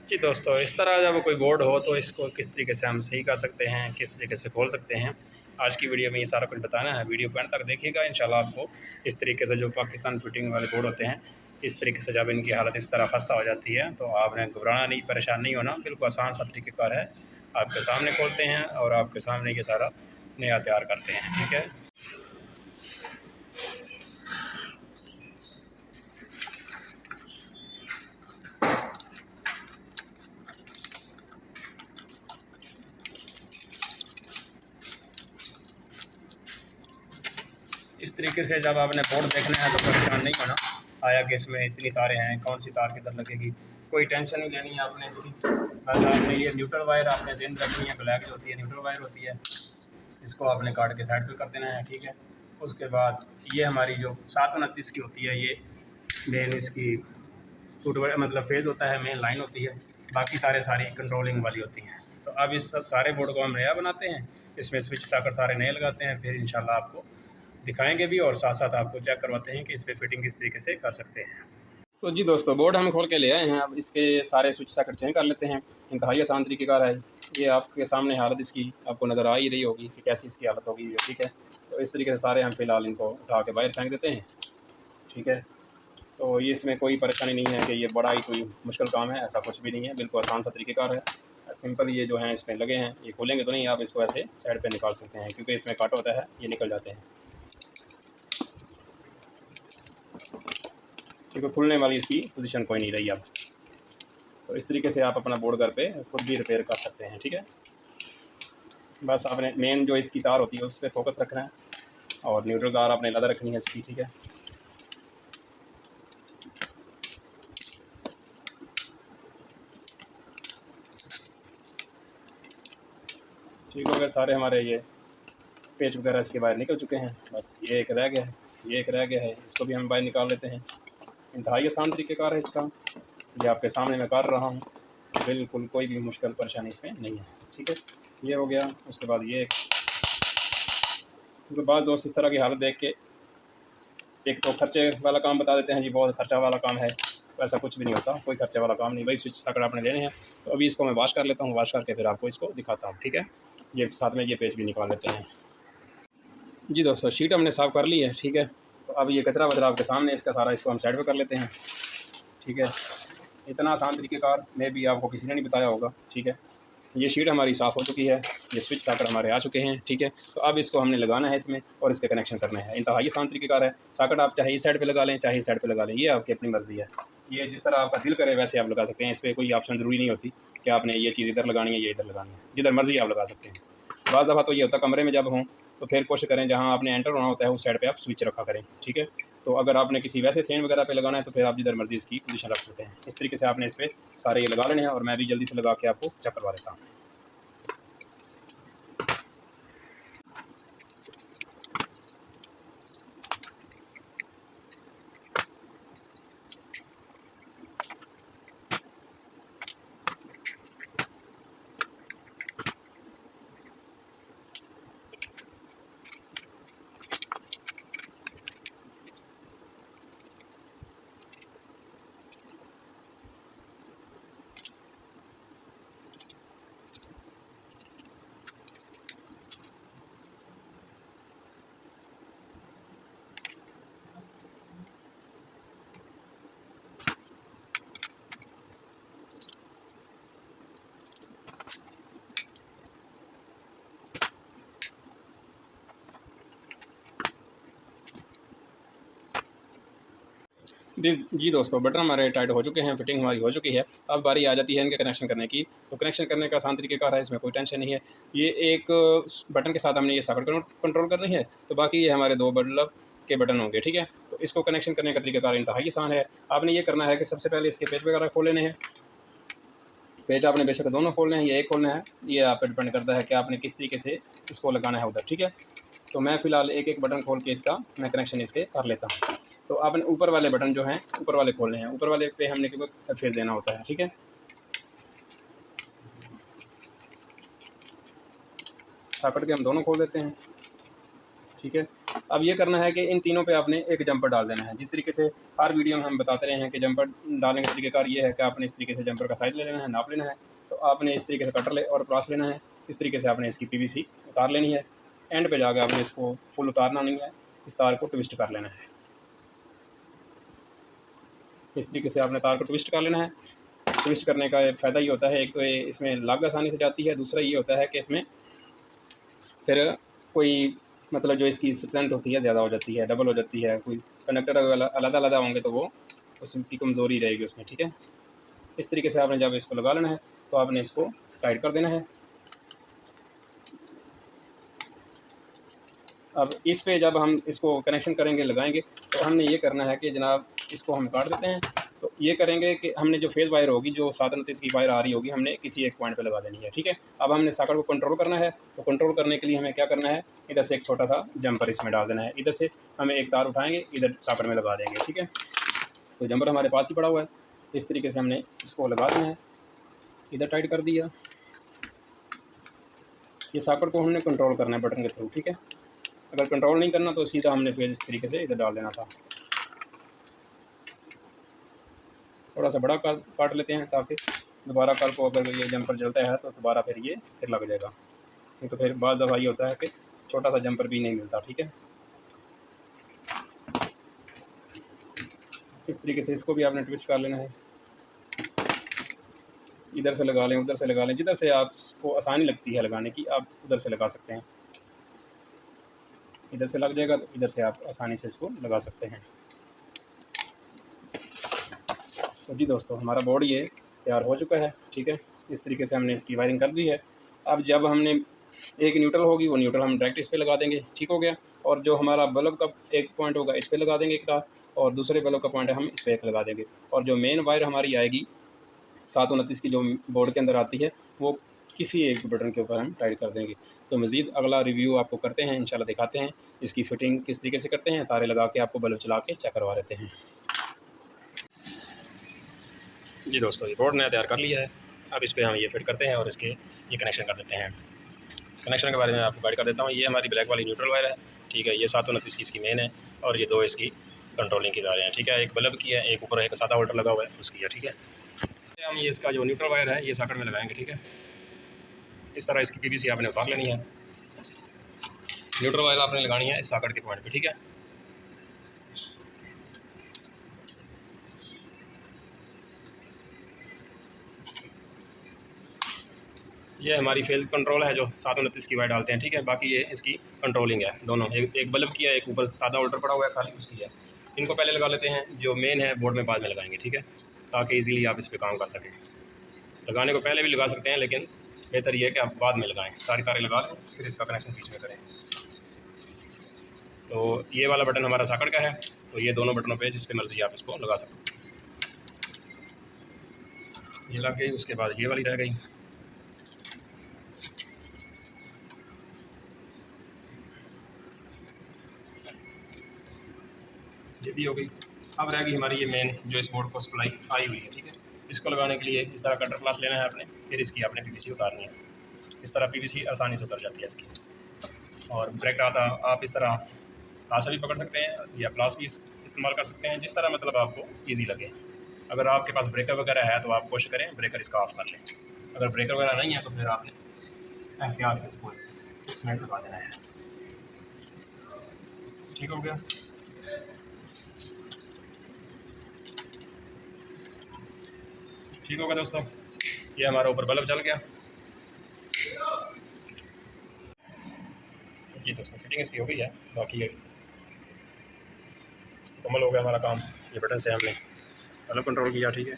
जी दोस्तों, इस तरह जब कोई बोर्ड हो तो इसको किस तरीके से हम सही कर सकते हैं, किस तरीके से खोल सकते हैं, आज की वीडियो में ये सारा कुछ बताना है। वीडियो को एंड तक देखिएगा, इंशाल्लाह आपको इस तरीके से जो पाकिस्तान फिटिंग वाले बोर्ड होते हैं, इस तरीके से जब इनकी हालत इस तरह खस्ता हो जाती है तो आपने घबराना नहीं, परेशान नहीं होना, बिल्कुल आसान सा तरीक़ेकार है। आपके सामने खोलते हैं और आपके सामने ये सारा नया तैयार करते हैं, ठीक है। इस तरीके से जब आपने बोर्ड देखना है तो परेशान नहीं होना, आया कि इसमें इतनी तारें हैं, कौन सी तार किधर लगेगी, कोई टेंशन नहीं लेनी है आपने इसकी। बस आपने ये न्यूट्रल वायर आपने दिन रखनी है, ब्लैक जो होती है न्यूट्रल वायर होती है, इसको आपने काट के साइड पे कर देना है, ठीक है। उसके बाद ये हमारी जो 729 की होती है, ये मेन इसकी फुट मतलब फेज़ होता है, मेन लाइन होती है, बाकी तारें सारी कंट्रोलिंग वाली होती हैं। तो अब इस सब सारे बोर्ड को हम नया बनाते हैं, इसमें स्विच साकर सारे नए लगाते हैं, फिर इंशाल्लाह आपको दिखाएंगे भी और साथ साथ आपको चेक करवाते हैं कि इस पर फिटिंग किस तरीके से कर सकते हैं। तो जी दोस्तों, बोर्ड हम खोल के ले आए हैं, अब इसके सारे स्विच सॉकेट चेंज कर लेते हैं। इंतहाई आसान तरीक़ेकार है। ये आपके सामने हालत इसकी आपको नज़र आ ही रही होगी कि कैसी इसकी हालत होगी, ठीक है। तो इस तरीके से सारे हम फ़िलहाल इनको उठा के बाहर फेंक देते हैं, ठीक है। तो ये इसमें कोई परेशानी नहीं है कि ये बड़ा ही कोई मुश्किल काम है, ऐसा कुछ भी नहीं है, बिल्कुल आसान सा तरीक़ेकार है। सिंपल ये जो हैं इसमें लगे हैं, ये खोलेंगे तो नहीं, आप इसको ऐसे साइड पे निकाल सकते हैं क्योंकि इसमें कट होता है, ये निकल जाते हैं, क्योंकि खुलने वाली इसकी पोजीशन कोई नहीं रही अब। तो इस तरीके से आप अपना बोर्ड घर पे खुद भी रिपेयर कर सकते हैं, ठीक है। बस आपने मेन जो इसकी तार होती है उस पर फोकस रखना है और न्यूट्रल तार आपने अलग रखनी है इसकी, ठीक है। ठीक हो गया, सारे हमारे ये पेच वगैरह इसके बाहर निकल चुके हैं। बस ये एक रह गया है, ये एक रह गया है, इसको भी हम बाहर निकाल लेते हैं। इंतहाई आसान तरीक़ेकार है इसका, ये आपके सामने मैं कर रहा हूँ, बिल्कुल कोई भी मुश्किल परेशानी इसमें नहीं है, ठीक है। ये हो गया। उसके बाद ये क्योंकि बाज़ दोस्त इस तरह की हालत देख के एक तो खर्चे वाला काम बता देते हैं, जी बहुत खर्चा वाला काम है, तो ऐसा कुछ भी नहीं होता, कोई खर्चे वाला काम नहीं। भाई स्विच सॉकेट आपने लेने हैं, तो अभी इसको मैं वॉश कर लेता हूँ, वॉश करके फिर आपको इसको दिखाता हूँ, ठीक है। ये साथ में ये पेच भी निकाल लेते हैं। जी दोस्तों, शीट हमने साफ़ कर ली है, ठीक है। तो अब ये कचरा वचरा आपके सामने, इसका सारा इसको हम साइड पे कर लेते हैं, ठीक है। इतना आसान तरीक़ेकार में भी आपको किसी ने नहीं बताया होगा, ठीक है। ये शीट हमारी साफ़ हो चुकी है, ये स्विच सॉकेट हमारे आ चुके हैं, ठीक है। तो अब इसको हमने लगाना है इसमें और इसके कनेक्शन करना है। इंतहाई आसान तरीक़ेकार है। सॉकेट आप चाहे इस साइड पे लगा लें, चाहे इस साइड पे लगा लें, ये आपकी अपनी मर्ज़ी है। ये जिस तरह आपका दिल करे वैसे आप लगा सकते हैं, इस पर कोई ऑप्शन ज़रूरी नहीं होती कि आपने ये चीज़ इधर लगानी है, ये इधर लगानी है, जिधर मर्ज़ी आप लगा सकते हैं। बाज़ दफ़ा तो ये होता है कमरे में जब हों तो फिर कोशिश करें जहाँ आपने एंटर होना होता है उस साइड पे आप स्विच रखा करें, ठीक है। तो अगर आपने किसी वैसे स्टैंड वगैरह पे लगाना है तो फिर आप जिधर मर्ज़ी इसकी पोजीशन रख सकते हैं। इस तरीके से आपने इस पे सारे ये लगा लेने हैं और मैं भी जल्दी से लगा के आपको चेक करवा देता हूँ। जी दोस्तों, बटन हमारे टाइट हो चुके हैं, फिटिंग हमारी हो चुकी है। अब बारी आ जाती है इनके कनेक्शन करने की। तो कनेक्शन करने का आसान तरीक़ेकार है, इसमें कोई टेंशन नहीं है। ये एक बटन के साथ हमने ये सॉकेट कंट्रोल करनी है, तो बाकी ये हमारे 2 बल्ब के बटन होंगे, ठीक है। तो इसको कनेक्शन करने का तरीक़ेकार इंतहाई आसान है। आपने ये करना है कि सबसे पहले इसके पेच वगैरह खोल लेने हैं। पेच आपने बेशक दोनों खोलने हैं या एक खोलना है, ये आप पे डिपेंड करता है कि आपने किस तरीके से इसको लगाना है उधर, ठीक है। तो मैं फ़िलहाल एक-एक बटन खोल के इसका मैं कनेक्शन इसके कर लेता हूँ। तो आपने ऊपर वाले बटन जो हैं, ऊपर वाले खोलने हैं, ऊपर वाले पे हमने केवल फेस देना होता है, ठीक है। सॉकेट के हम दोनों खोल देते हैं, ठीक है। अब ये करना है कि इन तीनों पे आपने एक जंपर डाल देना है। जिस तरीके से हर वीडियो में हम बताते रहे हैं कि जंपर डालने का तरीक़ाकार ये है कि आपने इस तरीके से जंपर का साइज़ ले लेना है, नाप लेना है। तो आपने इस तरीके से कटर ले और प्लास लेना है, इस तरीके से आपने इसकी PVC उतार लेनी है। एंड पे जाकर आपने इसको फुल उतारना नहीं है, इस तार को ट्विस्ट कर लेना है। इस तरीके से आपने तार को ट्विस्ट कर लेना है। ट्विस्ट करने का फ़ायदा ये होता है, एक तो ये इसमें लग आसानी से जाती है, दूसरा ये होता है कि इसमें फिर कोई मतलब जो इसकी स्ट्रेंथ होती है ज़्यादा हो जाती है, डबल हो जाती है। कोई कनेक्टर अगर अलग-अलग होंगे तो वो उसकी कमज़ोरी रहेगी उसमें, ठीक है। इस तरीके से आपने जब इसको लगा लेना है तो आपने इसको टाइट कर देना है। अब इस पे जब हम इसको कनेक्शन करेंगे, लगाएंगे, तो हमने ये करना है कि जनाब इसको हम काट देते हैं। तो ये करेंगे कि हमने जो फेज़ वायर होगी, जो 729 की वायर आ रही होगी, हमने किसी एक पॉइंट पे लगा देनी है, ठीक है। अब हमने सॉकेट को कंट्रोल करना है, तो कंट्रोल करने के लिए हमें क्या करना है, इधर से एक छोटा सा जंपर इसमें डाल देना है। इधर से हमें एक तार उठाएंगे, इधर सॉकेट में लगा देंगे, ठीक है। तो जंपर हमारे पास ही पड़ा हुआ है, इस तरीके से हमने इसको लगा देना है। इधर टाइट कर दिया। ये सॉकेट को हमने कंट्रोल करना है बटन के थ्रू, ठीक है। अगर कंट्रोल नहीं करना तो सीधा हमने फेज इस तरीके से इधर डाल देना था। थोड़ा सा बड़ा काट लेते हैं ताकि दोबारा कल को अगर ये जंपर जलता है तो दोबारा फिर लग जाएगा। नहीं तो फिर बाज़ दफ़ा ये होता है कि छोटा सा जंपर भी नहीं मिलता, ठीक है। इस तरीके से इसको भी आपने ट्विस्ट कर लेना है। इधर से लगा लें, उधर से लगा लें, जिधर से आपको आसानी लगती है लगाने की आप उधर से लगा सकते हैं। इधर से लग जाएगा तो इधर से आप आसानी से इसको लगा सकते हैं। तो जी दोस्तों, हमारा बोर्ड ये तैयार हो चुका है, ठीक है। इस तरीके से हमने इसकी वायरिंग कर दी है। अब जब हमने एक न्यूट्रल होगी, वो न्यूट्रल हम डायरेक्ट इस पर लगा देंगे, ठीक हो गया। और जो हमारा बल्ब का एक पॉइंट होगा इस पर लगा देंगे एक तार, और दूसरे बल्ब का पॉइंट हम इस पर एक लगा देंगे। और जो मेन वायर हमारी आएगी 729 की जो बोर्ड के अंदर आती है, वो किसी एक बटन के ऊपर हम टाइट कर देंगे। तो मज़ीद अगला रिव्यू आपको करते हैं, इंशाल्लाह दिखाते हैं इसकी फ़िटिंग किस तरीके से करते हैं। तारे लगा के आपको बल्ब चला के चेक करवा देते हैं। जी दोस्तों, ये बोर्ड नया तैयार कर लिया है। अब इस पर हम ये फिट करते हैं और इसके ये कनेक्शन कर देते हैं। कनेक्शन के बारे में आपको गाइड कर देता हूँ। ये हमारी ब्लैक वाली न्यूट्रल वायर है, ठीक है। ये 729 की इसकी मेन है और ये दो इसकी कंट्रोलिंग की तारें हैं, ठीक है। एक बल्ब की है, एक ऊपर एक सादा होल्डर लगा हुआ है उसकी है, ठीक है। हम ये इसका जो न्यूट्रल वायर है ये सॉकेट में लगाएंगे, ठीक है। इस तरह इसकी PVC आपने उतार लेनी है। न्यूट्रल वायर आपने लगानी है इस सॉकेट के पॉइंट पे, ठीक है। ये हमारी फेज कंट्रोल है जो 729 की वायर डालते हैं, ठीक है। बाकी ये इसकी कंट्रोलिंग है दोनों, एक बल्ब की है, एक ऊपर सादा होल्डर पड़ा हुआ है खाली उसकी है। इनको पहले लगा लेते हैं, जो मेन है बोर्ड में बाद में लगाएंगे, ठीक है, ताकि इजीली आप इस पर काम कर सकें। लगाने को पहले भी लगा सकते हैं, लेकिन बेहतर ये है कि आप बाद में लगाएं। सारी तारें लगा लें, फिर इसका कनेक्शन बीच में करें। तो ये वाला बटन हमारा सॉकेट का है, तो ये दोनों बटनों पे जिस पे मर्जी आप इसको लगा सकते हैं। ये लग गई, उसके बाद ये वाली रह गई। ये भी हो गई। अब रह गई हमारी ये मेन जो इस बोर्ड को सप्लाई आई हुई है, ठीक है। इसको लगाने के लिए इस तरह कटर प्लास लेना है आपने, फिर इसकी आपने PVC उतारनी है। इस तरह PVC आसानी से उतर जाती है इसकी। और ब्रेक आता आप इस तरह हाथ से भी पकड़ सकते हैं या प्लास भी इस्तेमाल कर सकते हैं, जिस तरह मतलब आपको ईजी लगे। अगर आपके पास ब्रेकर वगैरह है तो आप कोशिश करें ब्रेकर इसका ऑफ कर लें। अगर ब्रेकर वगैरह नहीं है तो फिर आपने एहतियात से इसको इसमें लगा देना है, ठीक हो गया। ठीक होगा दोस्तों, ये हमारा ऊपर बल्ब चल गया। ये दोस्तों फिटिंग इसकी हो गई है, बाकी ये मुकम्मल हो गया हमारा काम। ये बटन से हमने बल्ब कंट्रोल किया, ठीक है।